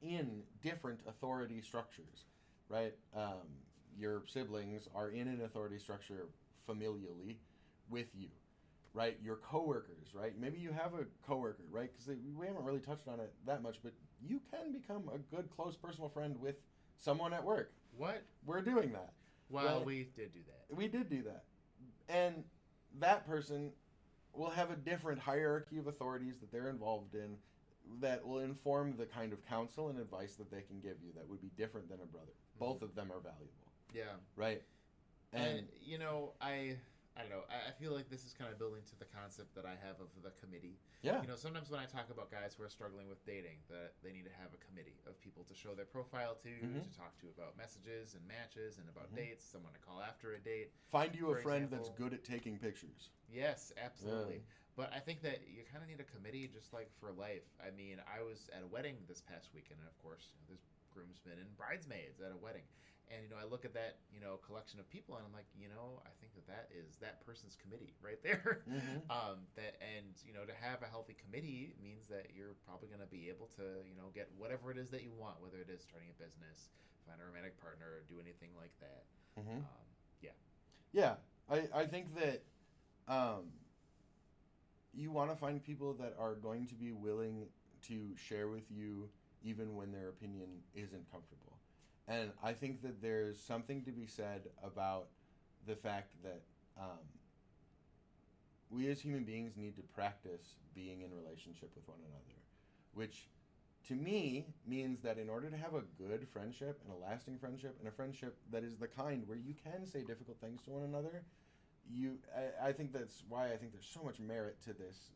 in different authority structures, right? Your siblings are in an authority structure familially with you, right? Your coworkers, right? Maybe you have a coworker, right? Because we haven't really touched on it that much, but you can become a good, close personal friend with someone at work. what? We're doing that. Well, Right. we did do that. We did do that. And that person will have a different hierarchy of authorities that they're involved in that will inform the kind of counsel and advice that they can give you that would be different than a brother. Both of them are valuable, Yeah. right? And I don't know. I feel like this is kind of building to the concept that I have of the committee. yeah, Sometimes when I talk about guys who are struggling with dating, that they need to have a committee of people to show their profile to Mhm. talk to about messages and matches and about Mhm. dates, someone to call after a date. find you a for friend that's example- good at taking pictures. Yes, absolutely. Yeah. But I think that you kind of need a committee just like for life. I mean, I was at a wedding this past weekend, and of course, there's groomsmen and bridesmaids at a wedding. And, I look at that, collection of people, and I'm like, I think that is that person's committee right there. Mhm. To have a healthy committee means that you're probably going to be able to, get whatever it is that you want, whether it is starting a business, find a romantic partner, or do anything like that. Mhm. Yeah. Yeah, I think that you want to find people that are going to be willing to share with you even when their opinion isn't comfortable. And I think that there's something to be said about the fact that we as human beings need to practice being in relationship with one another, which to me means that in order to have a good friendship and a lasting friendship and a friendship that is the kind where you can say difficult things to one another, I think that's why I think there's so much merit to this.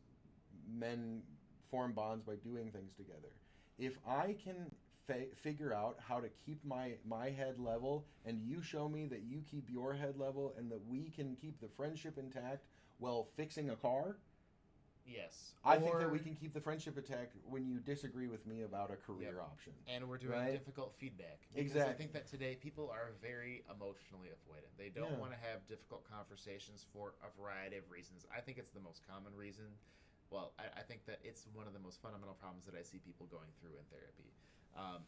Men form bonds by doing things together. If I can figure out how to keep my head level, and you show me that you keep your head level, and that we can keep the friendship intact while fixing a car, Yes. I think that Or- we can keep the friendship intact when you disagree with me about a career Yep. option. And we're doing Right? difficult feedback. Because I Exactly. think that today people are very emotionally avoidant. They don't Yeah. want to have difficult conversations for a variety of reasons. I think it's the most common reason. Well, I think that it's one of the most fundamental problems that I see people going through in therapy.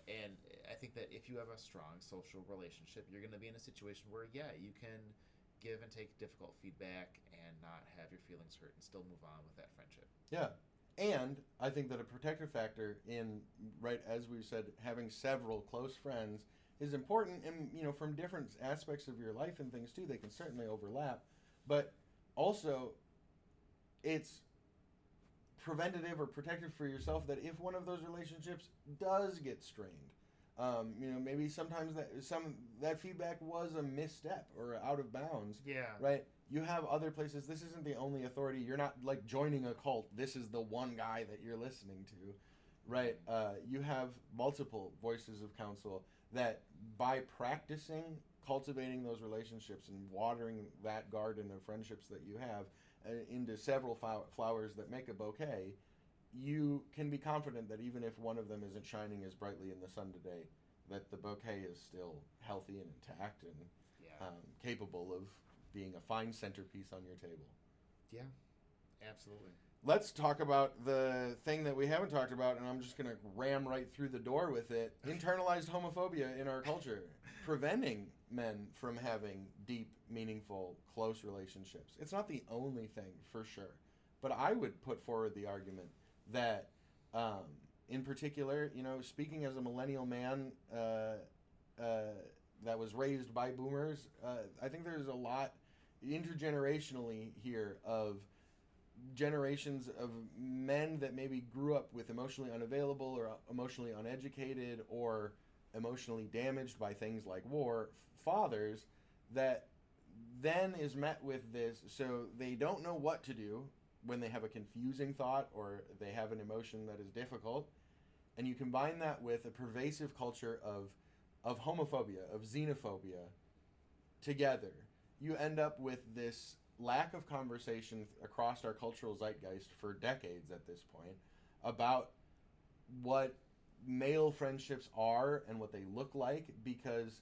And I think that if you have a strong social relationship, you're going to be in a situation where, you can give and take difficult feedback and not have your feelings hurt and still move on with that friendship. Yeah. And I think that a protective factor in, right, as we've said, having several close friends is important. And, from different aspects of your life and things too, they can certainly overlap. But also, it's preventative or protective for yourself that if one of those relationships does get strained, maybe sometimes that feedback was a misstep or out of bounds. Yeah. Right? You have other places. This isn't the only authority. You're not like joining a cult. This is the one guy that you're listening to, right? You have multiple voices of counsel that by practicing cultivating those relationships and watering that garden of friendships that you have into several flowers that make a bouquet, you can be confident that even if one of them isn't shining as brightly in the sun today, that the bouquet is still healthy and intact and Yeah. capable of being a fine centerpiece on your table. Yeah. Absolutely. Let's talk about the thing that we haven't talked about, and I'm just going to ram right through the door with it. Internalized homophobia in our culture, preventing men from having deep, meaningful, close relationships. It's not the only thing, for sure. But I would put forward the argument that, in particular, speaking as a millennial man that was raised by boomers, I think there's a lot intergenerationally here of generations of men that maybe grew up with emotionally unavailable or emotionally uneducated or emotionally damaged by things like war, fathers that then is met with this, so they don't know what to do when they have a confusing thought or they have an emotion that is difficult, and you combine that with a pervasive culture of homophobia, of xenophobia together, you end up with this lack of conversation across our cultural zeitgeist for decades at this point about what male friendships are and what they look like, because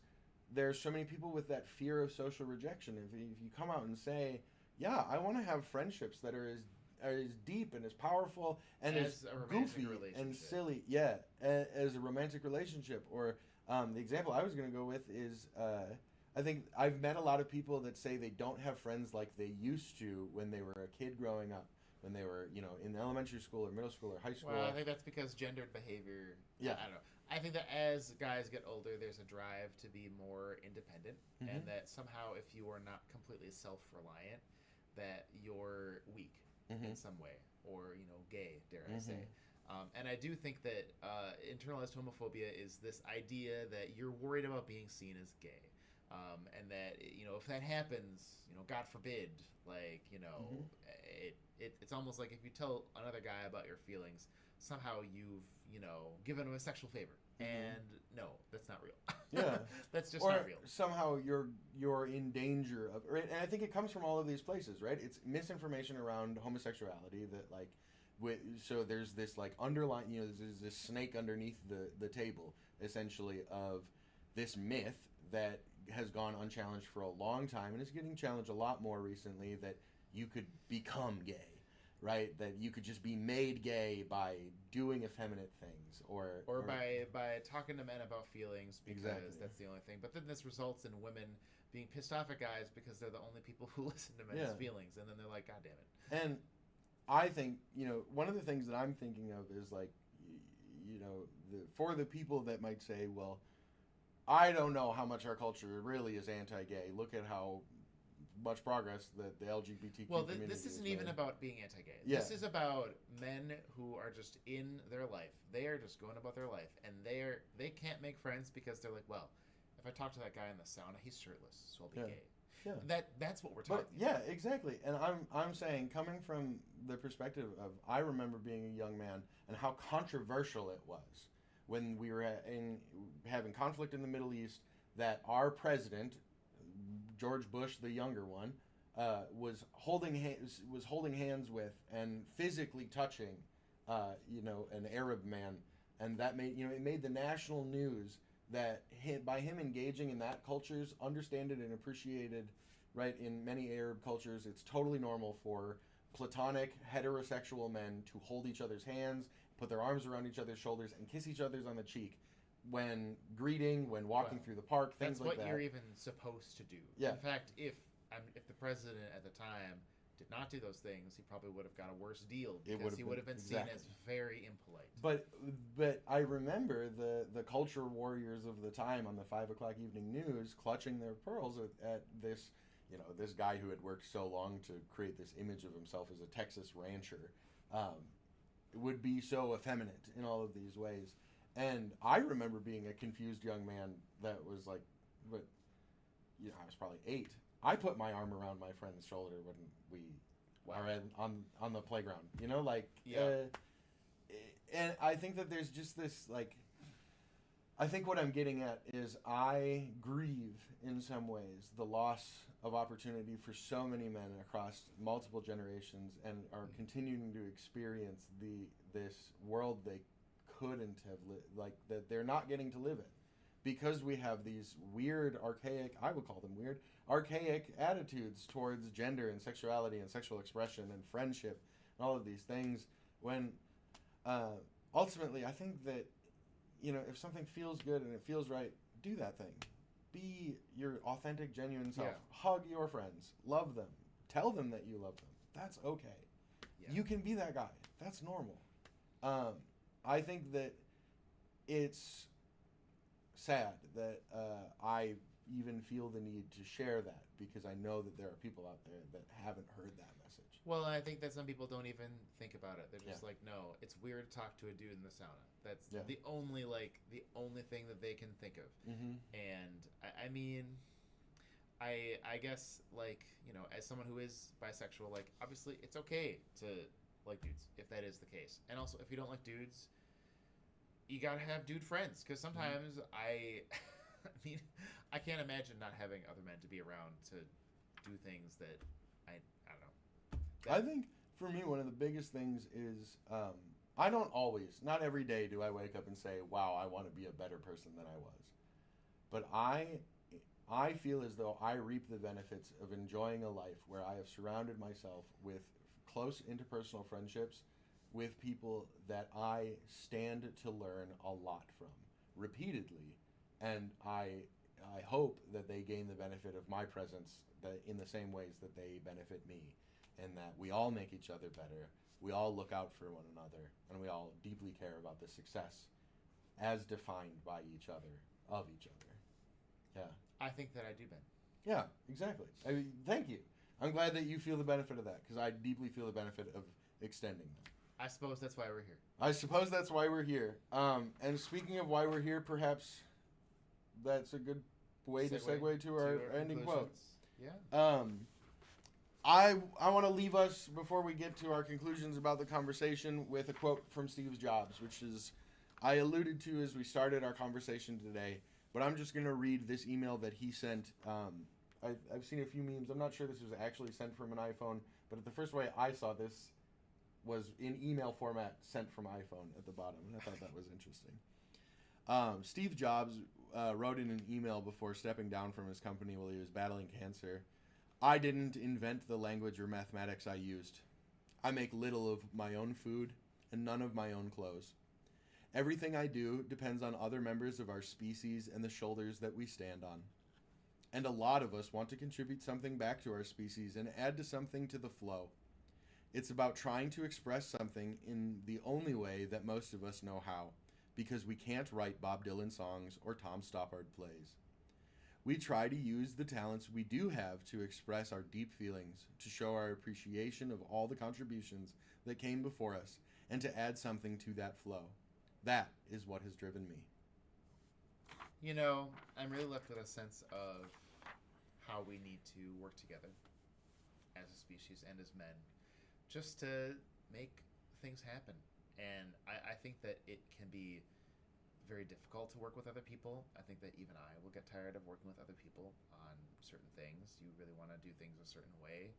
there's so many people with that fear of social rejection. If you come out and say, yeah, I want to have friendships that are as deep and as powerful and as goofy and silly, as a romantic relationship. Or the example I was going to go with is I think I've met a lot of people that say they don't have friends like they used to when they were a kid growing up, when they were, in elementary school or middle school or high school. Well, I think that's because gendered behavior. Yeah. I don't know. I think that as guys get older, there's a drive to be more independent, and that somehow if you are not completely self-reliant, that you're weak in some way, or gay, dare I say. And I do think that internalized homophobia is this idea that you're worried about being seen as gay. And that, if that happens, God forbid, like, it's almost like if you tell another guy about your feelings, somehow you've, given him a sexual favor. And no, that's not real. Yeah. That's just or not real. Somehow you're in danger of, right? And I think it comes from all of these places, right? It's misinformation around homosexuality that, like, so there's this, like, underlying, there's this snake underneath the table, essentially, of this myth that has gone unchallenged for a long time and is getting challenged a lot more recently, that you could become gay, right? That you could just be made gay by doing effeminate things or by talking to men about feelings, because that's the only thing. But then this results in women being pissed off at guys because they're the only people who listen to men's feelings, and then they're like, God damn it. And I think, one of the things that I'm thinking of is, like, for the people that might say, well, I don't know how much our culture really is anti-gay. Look at how much progress that the LGBTQ community this isn't even about being anti-gay. Yeah. This is about men who are just in their life. They are just going about their life, and they can't make friends because they're like, well, if I talk to that guy in the sauna, he's shirtless, so I'll be gay. Yeah. That's what we're talking about. Yeah, exactly. And I'm saying, coming from the perspective of, I remember being a young man and how controversial it was when we were having conflict in the Middle East, that our president, George Bush, the younger one, was holding hands with and physically touching, an Arab man, and that made the national news. That by him engaging in that culture's understood and appreciated, right? In many Arab cultures, it's totally normal for platonic heterosexual men to hold each other's hands, put their arms around each other's shoulders, and kiss each other on the cheek when greeting, when walking through the park, things like that. That's what you're even supposed to do. Yeah. In fact, if the president at the time did not do those things, he probably would have got a worse deal, because he would have been seen as very impolite. But I remember the culture warriors of the time on the 5 o'clock evening news clutching their pearls at this, this guy who had worked so long to create this image of himself as a Texas rancher, would be so effeminate in all of these ways. And I remember being a confused young man that was like, but I was probably 8. I put my arm around my friend's shoulder when we are on the playground, and I think that there's just this, like, I think what I'm getting at is I grieve in some ways the loss of opportunity for so many men across multiple generations, and are continuing to experience this world they couldn't have lived, like, that they're not getting to live in, because we have these weird, archaic, I would call them weird, archaic attitudes towards gender and sexuality and sexual expression and friendship and all of these things, when ultimately I think that, if something feels good and it feels right, do that thing. Be your authentic, genuine self. Yeah. Hug your friends. Love them. Tell them that you love them. That's okay. Yeah. You can be that guy. That's normal. I think that it's sad that I even feel the need to share that because I know that there are people out there that haven't heard that message. Well, I think that some people don't even think about it. They're just Yeah. like, no, it's weird to talk to a dude in the sauna. That's Yeah. the only thing that they can think of. Mm-hmm. And I mean, I guess, like, you know, as someone who is bisexual, like, obviously it's okay to like dudes if that is the case. And also, if you don't like dudes, you gotta have dude friends because sometimes I mean, I can't imagine not having other men to be around to do things that I don't know. I think for me, one of the biggest things is I don't always, not every day, do I wake up and say, "Wow, I want to be a better person than I was." But I feel as though I reap the benefits of enjoying a life where I have surrounded myself with close interpersonal friendships with people that I stand to learn a lot from repeatedly, and I hope that they gain the benefit of my presence that in the same ways that they benefit me, and that we all make each other better. We all look out for one another, and we all deeply care about the success as defined by each other, of each other. Yeah. I think that I do, Ben. Yeah, exactly. I mean, thank you. I'm glad that you feel the benefit of that because I deeply feel the benefit of extending that. I suppose that's why we're here. I suppose that's why we're here. And speaking of why we're here, perhaps that's a good way to segue to our ending quote. Yeah. I want to leave us before we get to our conclusions about the conversation with a quote from Steve Jobs, which is I alluded to as we started our conversation today. But I'm just going to read this email that he sent. I've seen a few memes. I'm not sure this was actually sent from an iPhone, but the first way I saw this was in email format sent from iPhone at the bottom, and I thought that was interesting. Steve Jobs wrote in an email before stepping down from his company while he was battling cancer, "I didn't invent the language or mathematics I used. I make little of my own food and none of my own clothes. Everything I do depends on other members of our species and the shoulders that we stand on. And a lot of us want to contribute something back to our species and add to something to the flow. It's about trying to express something in the only way that most of us know how, because we can't write Bob Dylan songs or Tom Stoppard plays. We try to use the talents we do have to express our deep feelings, to show our appreciation of all the contributions that came before us, and to add something to that flow. That is what has driven me." You know, I'm really left with a sense of how we need to work together as a species and as men just to make things happen. And I think that it can be very difficult to work with other people. I think that even I will get tired of working with other people on certain things. You really want to do things a certain way.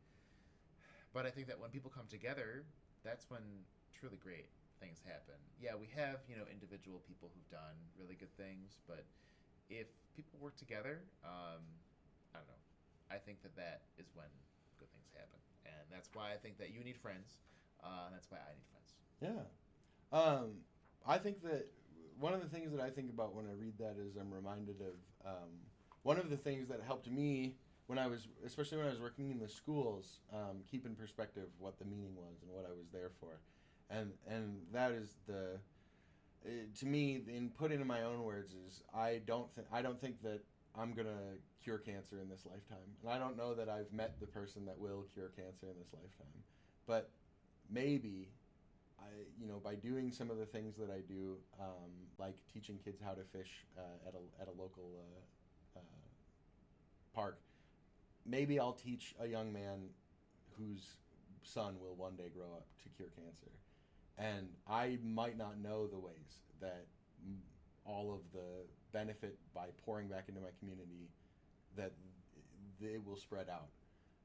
But I think that when people come together, that's when truly great things happen. Yeah, we have, you know, individual people who've done really good things, but if people work together, I don't know. I think that that is when good things happen. And that's why I think that you need friends. That's why I need friends. Yeah. I think that one of the things that I think about when I read that is I'm reminded of one of the things that helped me especially when I was working in the schools, keep in perspective what the meaning was and what I was there for. And that is to me, in put into my own words, is I don't think that I'm gonna cure cancer in this lifetime, and I don't know that I've met the person that will cure cancer in this lifetime, but maybe by doing some of the things that I do, like teaching kids how to fish at a local park, maybe I'll teach a young man whose son will one day grow up to cure cancer. And I might not know the ways that all of the benefit by pouring back into my community that it will spread out.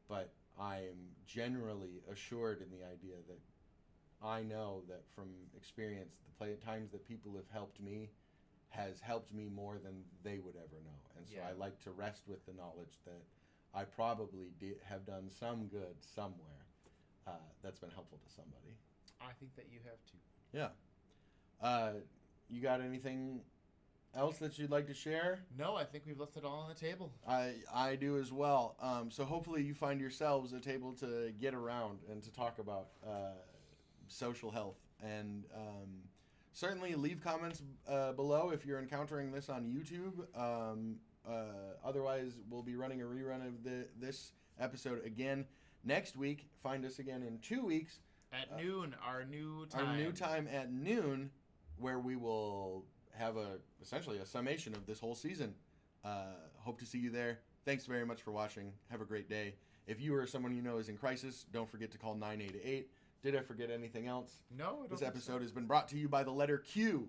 But I'm generally assured in the idea that I know that from experience, the times that people have helped me has helped me more than they would ever know. And so I like to rest with the knowledge that I probably have done some good somewhere that's been helpful to somebody. I think that you have to. Yeah. You got anything else that you'd like to share? No, I think we've left it all on the table. I do as well. So hopefully you find yourselves a table to get around and to talk about social health And certainly leave comments below if you're encountering this on YouTube. Otherwise, we'll be running a rerun of this episode again next week. Find us again in 2 weeks. At noon, our new time. Our new time at noon, where we will have essentially a summation of this whole season. Hope to see you there. Thanks very much for watching. Have a great day. If you or someone you know is in crisis, don't forget to call 988. Did I forget anything else? No, I don't This think episode has been brought to you by the letter Q.